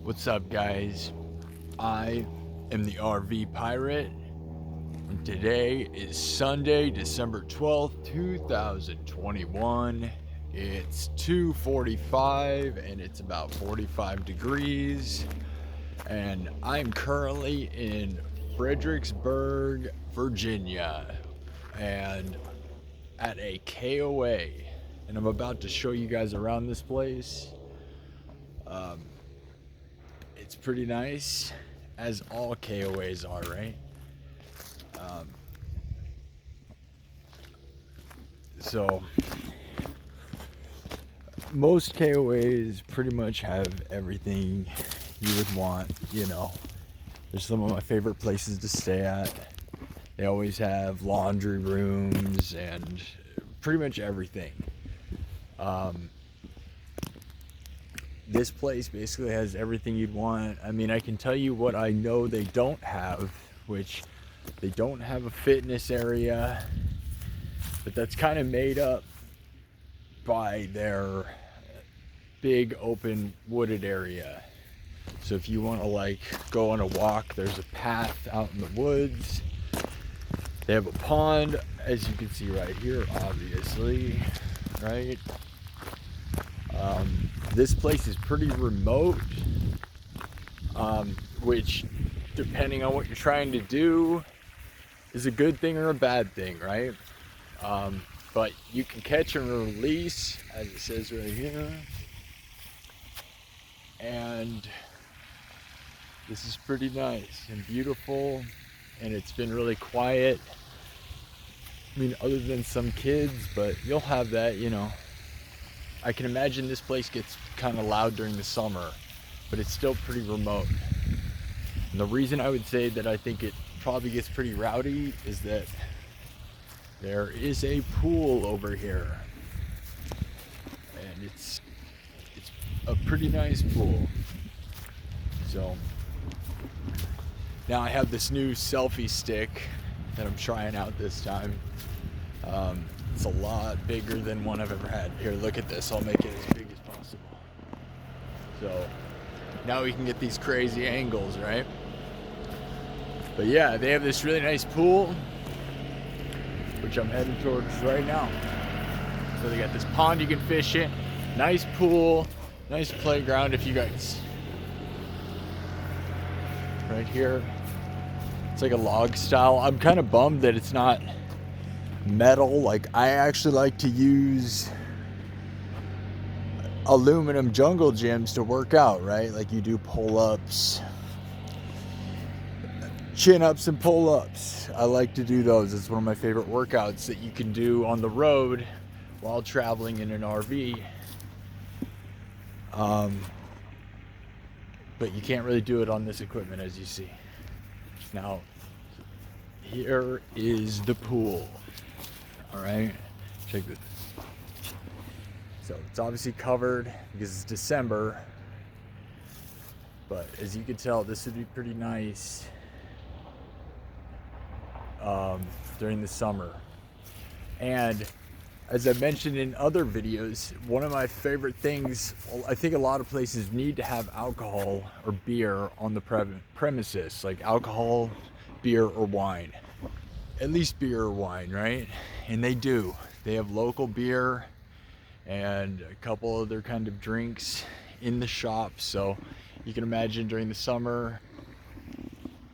What's up, guys? I am the RV Pirate, and today is Sunday, December 12th, 2021. It's 2:45 and it's about 45 degrees, and I'm currently in Fredericksburg, Virginia, and at a K.O.A. And I'm about to show you guys around this place. It's pretty nice, as all K.O.As are, right? So most K.O.As pretty much have everything you would want, you know. There's some of my favorite places to stay at. They always have laundry rooms and pretty much everything. This place basically has everything you'd want. I mean, I can tell you what I know they don't have, which they don't have a fitness area, but that's kind of made up by their big open wooded area. So if you want to like go on a walk, there's a path out in the woods. They have a pond, as you can see right here, obviously, right? This place is pretty remote, which, depending on what you're trying to do, is a good thing or a bad thing, right? But you can catch and release, as it says right here. And this is pretty nice and beautiful, and it's been really quiet. I mean, other than some kids, but you'll have that, you know. I can imagine this place gets kind of loud during the summer, but it's still pretty remote. And the reason I would say that I think it probably gets pretty rowdy is that there is a pool over here, and it's a pretty nice pool. So now I have this new selfie stick that I'm trying out this time. It's a lot bigger than one I've ever had. Here, look at this. I'll make it as big as possible. So now we can get these crazy angles, right? But yeah, they have this really nice pool, which I'm heading towards right now. So they got this pond you can fish in, nice pool, nice playground if you guys. Right here, it's like a log style. I'm kind of bummed that it's not metal. Like, I actually like to use aluminum jungle gyms to work out, right? Like you do pull-ups, chin-ups and pull-ups. I like to do those. It's one of my favorite workouts that you can do on the road while traveling in an RV. But you can't really do it on this equipment, as you see. Now, here is the pool. All right, check this. So it's obviously covered because it's December, but as you can tell, this would be pretty nice during the summer. And as I mentioned in other videos, one of my favorite things, I think a lot of places need to have alcohol or beer on the premises, like alcohol, beer, or wine. At least beer or wine, right? And they do. They have local beer and a couple other kind of drinks in the shop. So you can imagine during the summer,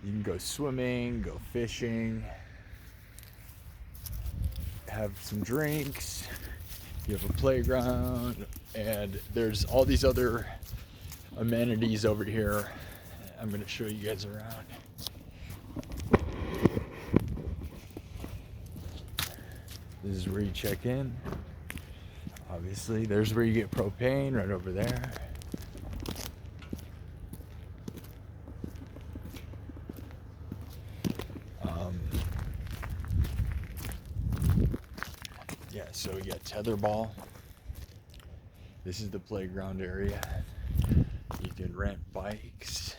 you can go swimming, go fishing, have some drinks, you have a playground, and there's all these other amenities over here. I'm going to show you guys around. This is where you check in. Obviously, there's where you get propane, right over there. Yeah, so we got tetherball. This is the playground area. You can rent bikes.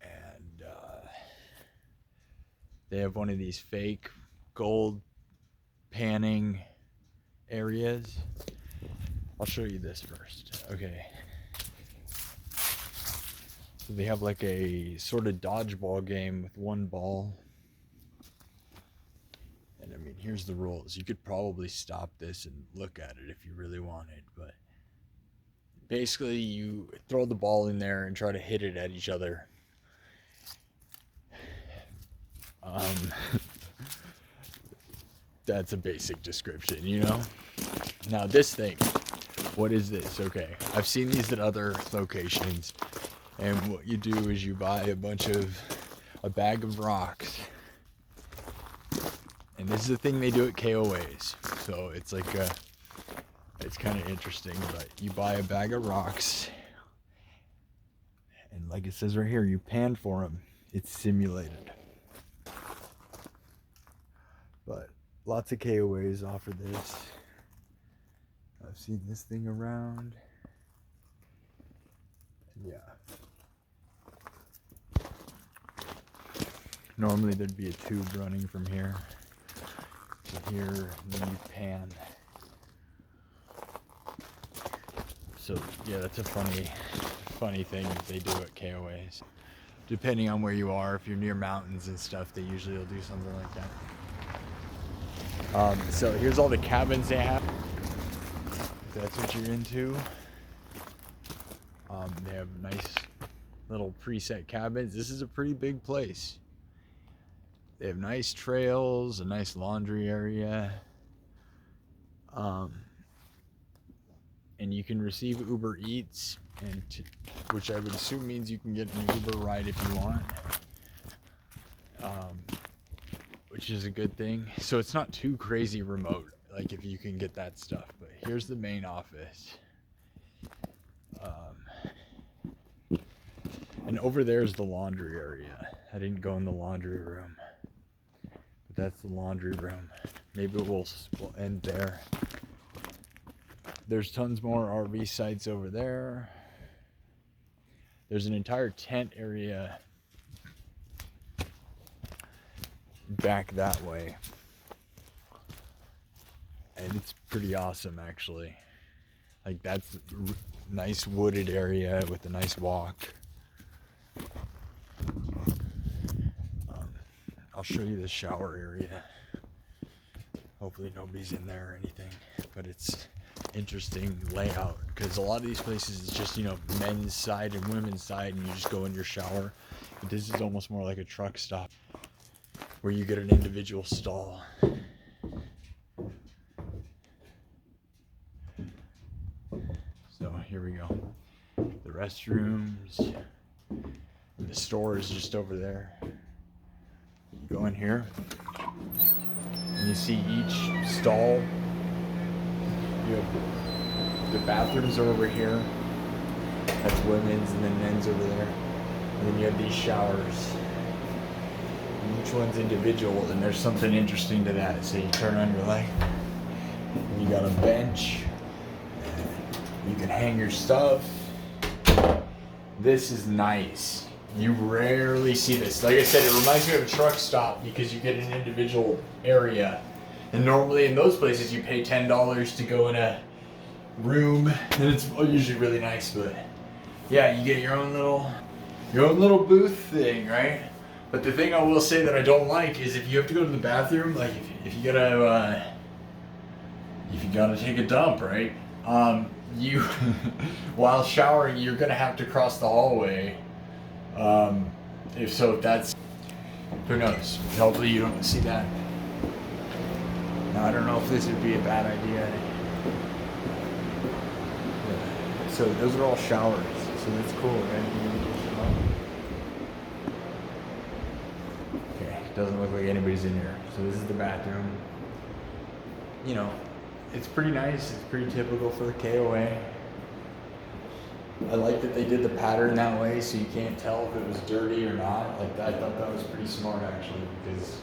And they have one of these fake gold panning areas. I'll show you this first. Okay. So they have like a sort of dodgeball game with one ball. And I mean, here's the rules. You could probably stop this and look at it if you really wanted, but basically you throw the ball in there and try to hit it at each other. That's a basic description, you know? Now this thing, what is this? Okay, I've seen these at other locations, and what you do is you buy a bag of rocks, and this is the thing they do at K.O.A's, so it's like it's kind of interesting, but you buy a bag of rocks, and like it says right here, you pan for them. It's simulated, but lots of K.O.A's offer this. I've seen this thing around. Yeah. Normally there'd be a tube running from here to here, and then you pan. So yeah, that's a funny thing that they do at K.O.A's. Depending on where you are, if you're near mountains and stuff, they usually will do something like that. So here's all the cabins they have. If that's what you're into. They have nice little preset cabins. This is a pretty big place. They have nice trails, a nice laundry area. And you can receive Uber Eats, which I would assume means you can get an Uber ride if you want. Which is a good thing. So it's not too crazy remote, like if you can get that stuff. But here's the main office. And over there is the laundry area. I didn't go in the laundry room, but that's the laundry room. Maybe we'll end there. There's tons more RV sites over there. There's an entire tent area back that way. And it's pretty awesome, actually. Like, that's a nice wooded area with a nice walk. I'll show you the shower area. Hopefully nobody's in there or anything, but it's interesting layout, because a lot of these places it's just, you know, men's side and women's side, and you just go in your shower. But this is almost more like a truck stop where you get an individual stall. So here we go. The restrooms. And the store is just over there. You go in here and you see each stall. You have the bathrooms are over here. That's women's, and then men's over there. And then you have these showers. And each one's individual, and there's something interesting to that. So you turn on your light, and you got a bench. You can hang your stuff. This is nice. You rarely see this. Like I said, it reminds me of a truck stop because you get an individual area. And normally in those places you pay $10 to go in a room, and it's usually really nice, but yeah, you get your own little booth thing, right? But the thing I will say that I don't like is if you have to go to the bathroom, like if you gotta take a dump, right? You while showering, you're gonna have to cross the hallway. If that's, who knows? Hopefully you don't see that. Now, I don't know if this would be a bad idea. Yeah. So those are all showers. So that's cool, right? Okay, doesn't look like anybody's in here. So this is the bathroom. You know, it's pretty nice. It's pretty typical for the K.O.A. I like that they did the pattern that way, so you can't tell if it was dirty or not. Like, I thought that was pretty smart, actually, because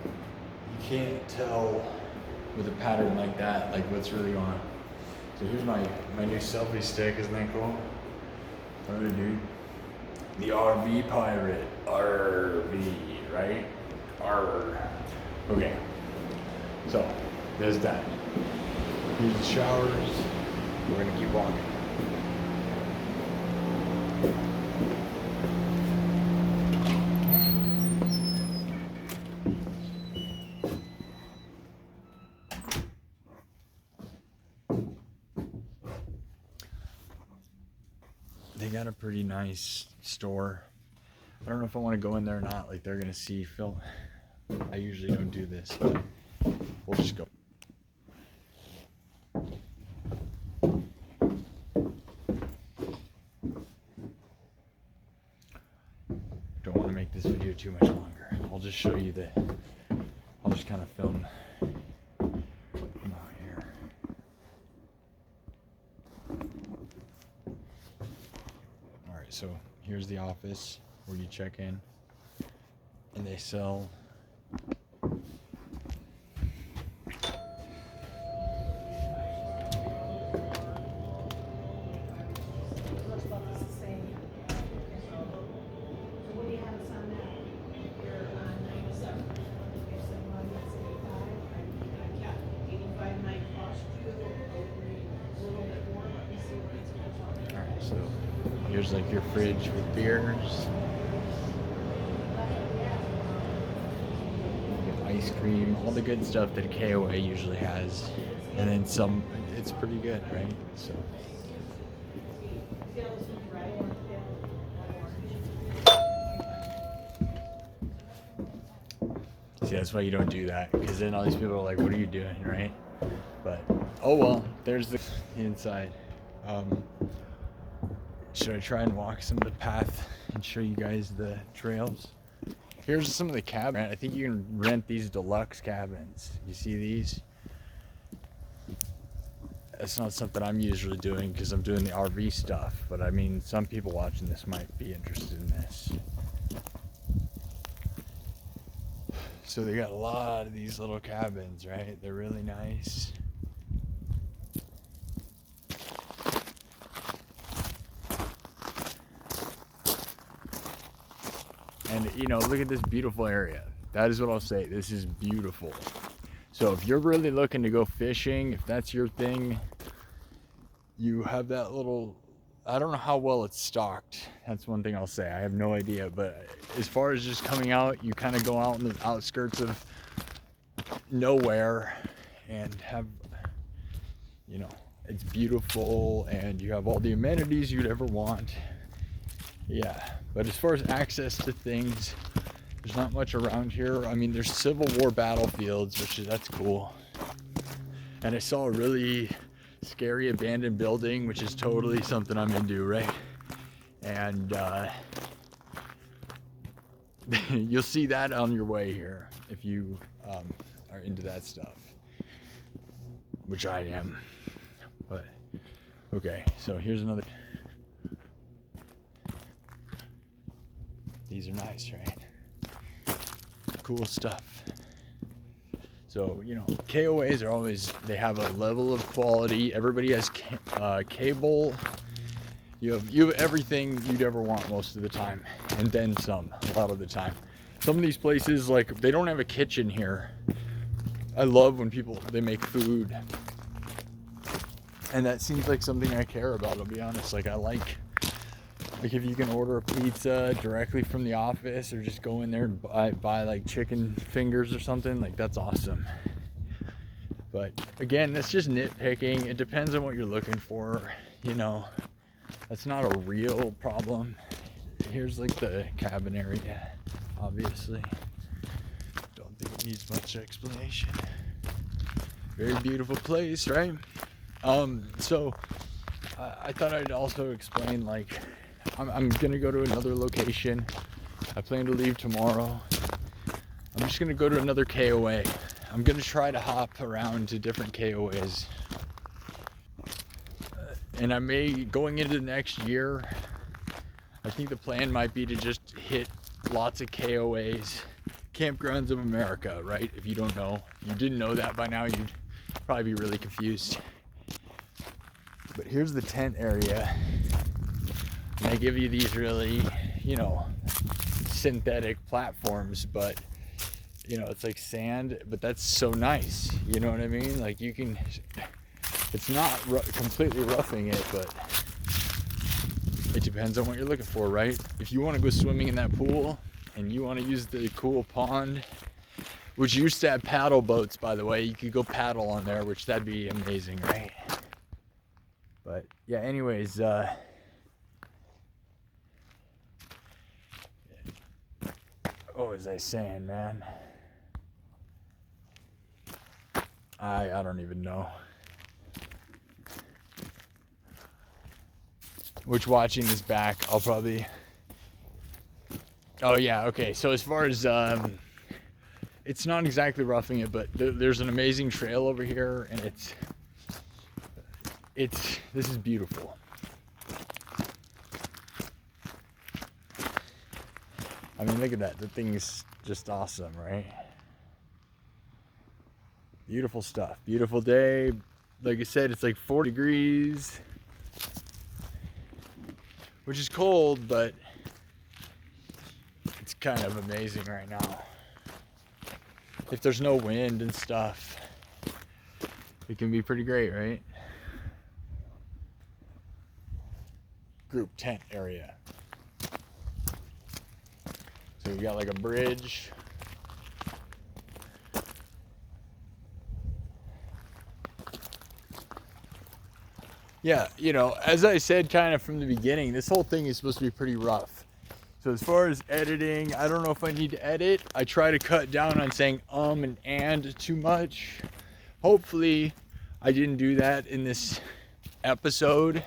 you can't tell with a pattern like that, like what's really going on. So here's my new selfie stick. Isn't that cool? Alright, dude. The RV pirate. RV, right? R. Okay. So there's that. Here's the showers. We're gonna keep walking. They got a pretty nice store. I don't know if I want to go in there or not. Like, they're gonna see Phil. I usually don't do this, but we'll just go. Don't want to make this video too much longer. I'll just show you I'll just kind of film from out here. Alright, so here's the office where you check in, and they sell So here's like your fridge with beers, ice cream, all the good stuff that K.O.A usually has, and then some. It's pretty good, right? So see, that's why you don't do that, because then all these people are like, what are you doing, right? But oh well, there's the inside. Should I try and walk some of the path and show you guys the trails? Here's some of the cabins. I think you can rent these deluxe cabins. You see these? That's not something I'm usually doing because I'm doing the RV stuff, but I mean, some people watching this might be interested in this. So they got a lot of these little cabins, right? They're really nice. And you know, look at this beautiful area. That is what I'll say. This is beautiful. So if you're really looking to go fishing, if that's your thing, you have that little, I don't know how well it's stocked. That's one thing I'll say. I have no idea. But as far as just coming out, you kind of go out in the outskirts of nowhere and have, you know, it's beautiful and you have all the amenities you'd ever want. Yeah, but as far as access to things, there's not much around here. I mean, there's Civil War battlefields, that's cool. And I saw a really scary abandoned building, which is totally something I'm into, right? And you'll see that on your way here if you are into that stuff, which I am. But okay, so here's another. These are nice, right? Cool stuff. So, you know, K.O.As are always, they have a level of quality. Everybody has cable. You have everything you'd ever want most of the time, and then some, a lot of the time. Some of these places, like, they don't have a kitchen here. I love when they make food. And that seems like something I care about, I'll be honest. Like, I like if you can order a pizza directly from the office or just go in there and buy like chicken fingers or something, like that's awesome. But again, that's just nitpicking. It depends on what you're looking for, you know. That's not a real problem. Here's like the cabin area, obviously. Don't think it needs much explanation. Very beautiful place, right? So I thought I'd also explain, like, I'm gonna go to another location. I plan to leave tomorrow. I'm just gonna go to another K.O.A. I'm gonna try to hop around to different K.O.As. And I may, going into the next year, I think the plan might be to just hit lots of K.O.As. Campgrounds of America, right? If you don't know, you didn't know that by now, you'd probably be really confused. But here's the tent area. And they give you these really, you know, synthetic platforms, but, you know, it's like sand, but that's so nice. You know what I mean? Like, you can It's not completely roughing it, but it depends on what you're looking for, right? If you want to go swimming in that pool and you want to use the cool pond, which used to have paddle boats, by the way, you could go paddle on there, which that'd be amazing, right? But yeah, anyways, what was I saying, man? I don't even know. Which, watching this back, I'll probably... Oh yeah, okay. So as far as it's not exactly roughing it, but there's an amazing trail over here, and this is beautiful. I mean, look at that. The thing is just awesome, right? Beautiful stuff. Beautiful day. Like I said, it's like 40 degrees, which is cold, but it's kind of amazing right now. If there's no wind and stuff, it can be pretty great, right? Group tent area. So we got like a bridge. Yeah, you know, as I said kind of from the beginning, this whole thing is supposed to be pretty rough. So as far as editing, I don't know if I need to edit. I try to cut down on saying and too much. Hopefully I didn't do that in this episode.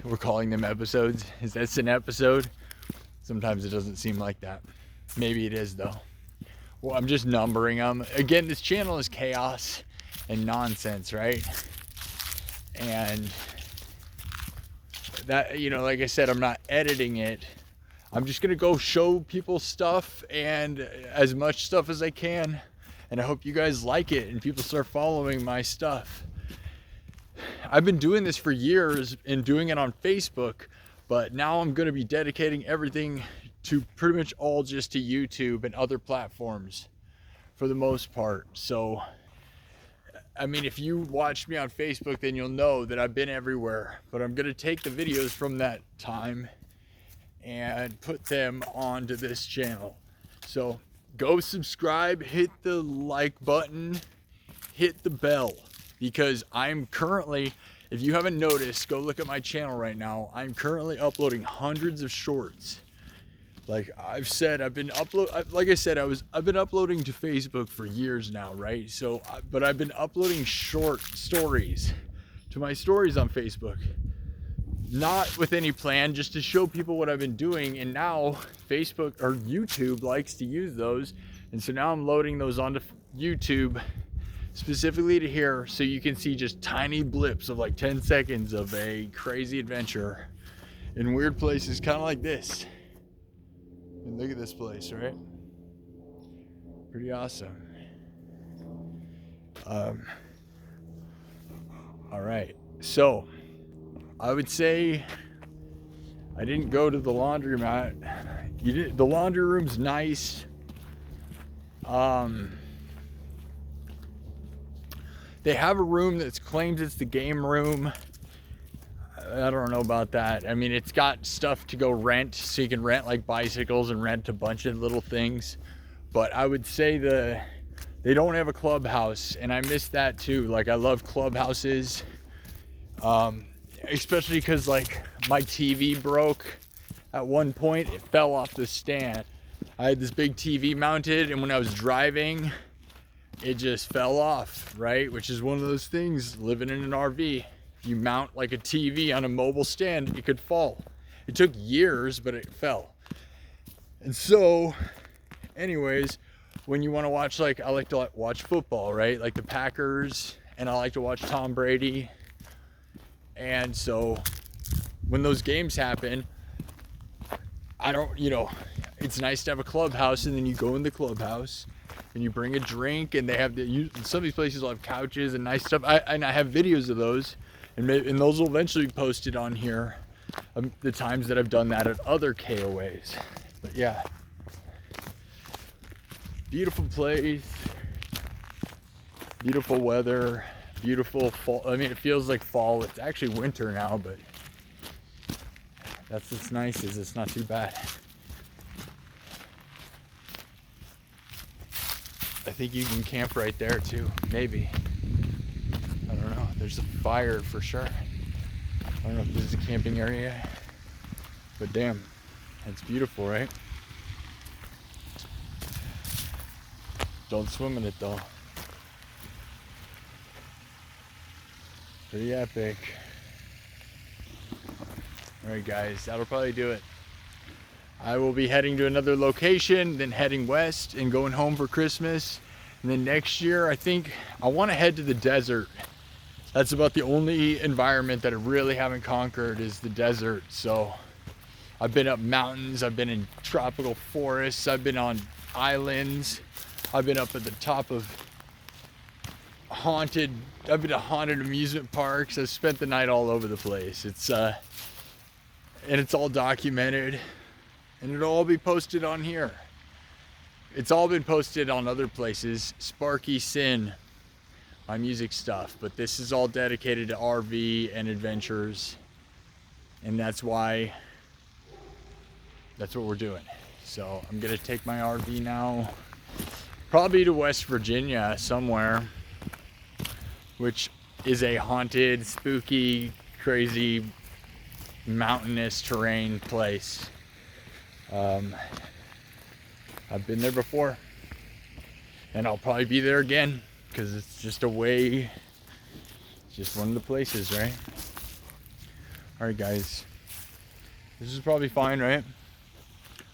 We're calling them episodes. Is that an episode? Sometimes it doesn't seem like that. Maybe it is though. Well, I'm just numbering them. Again, this channel is chaos and nonsense, right? And that, you know, like I said, I'm not editing it. I'm just gonna go show people stuff, and as much stuff as I can, and I hope you guys like it and people start following my stuff. I've been doing this for years and doing it on Facebook, but now I'm gonna be dedicating everything to pretty much all just to YouTube and other platforms for the most part. So I mean, if you watch me on Facebook, then you'll know that I've been everywhere, but I'm gonna take the videos from that time and put them onto this channel. So go subscribe, hit the like button, hit the bell, because I'm currently, if you haven't noticed, go look at my channel right now. I'm currently uploading hundreds of shorts. Like I've said, I've been uploading to Facebook for years now, right? So, but I've been uploading short stories to my stories on Facebook, not with any plan, just to show people what I've been doing. And now Facebook or YouTube likes to use those, and so now I'm loading those onto YouTube specifically to here, so you can see just tiny blips of like 10 seconds of a crazy adventure in weird places, kind of like this. And look at this place, right? Pretty awesome. All right, so I would say I didn't go to the laundromat. The laundry room's nice. They have a room that claims it's the game room. I don't know about that. I mean, it's got stuff to go rent, so you can rent like bicycles and rent a bunch of little things. But I would say they don't have a clubhouse, and I miss that too. Like, I love clubhouses, especially because like my TV broke at one point. It fell off the stand. I had this big TV mounted, and when I was driving, it just fell off, right? Which is one of those things, living in an RV. You mount like a TV on a mobile stand, it could fall. It took years, but it fell. And so, anyways, when you want to watch, like, I like to watch football, right? Like the Packers, and I like to watch Tom Brady. And so, when those games happen, it's nice to have a clubhouse, and then you go in the clubhouse and you bring a drink, and they have some of these places will have couches and nice stuff. I have videos of those. And those will eventually be posted on here, the times that I've done that at other K.O.As. But yeah, beautiful place, beautiful weather, beautiful fall. I mean, it feels like fall. It's actually winter now, but that's what's nice, is it's not too bad. I think you can camp right there too, maybe. I don't know. There's a fire for sure. I don't know if this is a camping area, but damn, it's beautiful, right? Don't swim in it though. Pretty epic. Alright guys, that'll probably do it. I will be heading to another location, then heading west and going home for Christmas. And then next year, I think I want to head to the desert. That's about the only environment that I really haven't conquered, is the desert. So I've been up mountains, I've been in tropical forests, I've been on islands, I've been up at the top of I've been to haunted amusement parks. I've spent the night all over the place. And it's all documented, and it'll all be posted on here. It's all been posted on other places. Sparky Sin, my music stuff, but this is all dedicated to RV and adventures, and that's what we're doing. So I'm gonna take my RV now, probably to West Virginia somewhere, which is a haunted, spooky, crazy, mountainous terrain place. I've been there before, and I'll probably be there again, because it's just one of the places, right? All right, guys, this is probably fine, right?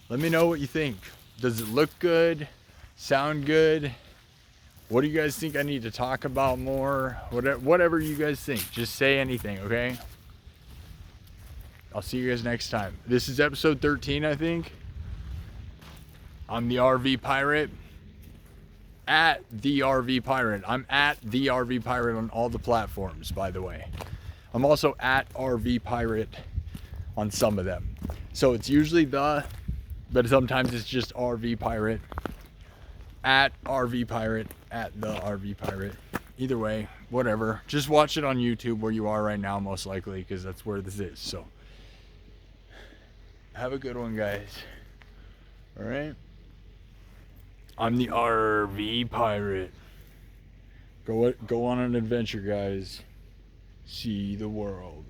Let me know what you think. Does it look good? Sound good? What do you guys think I need to talk about more? Whatever you guys think, just say anything, okay? I'll see you guys next time. This is episode 13, I think. I'm the RV Pirate. At the RV Pirate. I'm at the RV Pirate on all the platforms, by the way. I'm also at RV Pirate on some of them. So it's usually but sometimes it's just RV Pirate. At RV Pirate, at the RV Pirate. Either way, whatever. Just watch it on YouTube where you are right now, most likely, because that's where this is. So have a good one, guys. All right. I'm the RV Pirate. Go on an adventure, guys. See the world.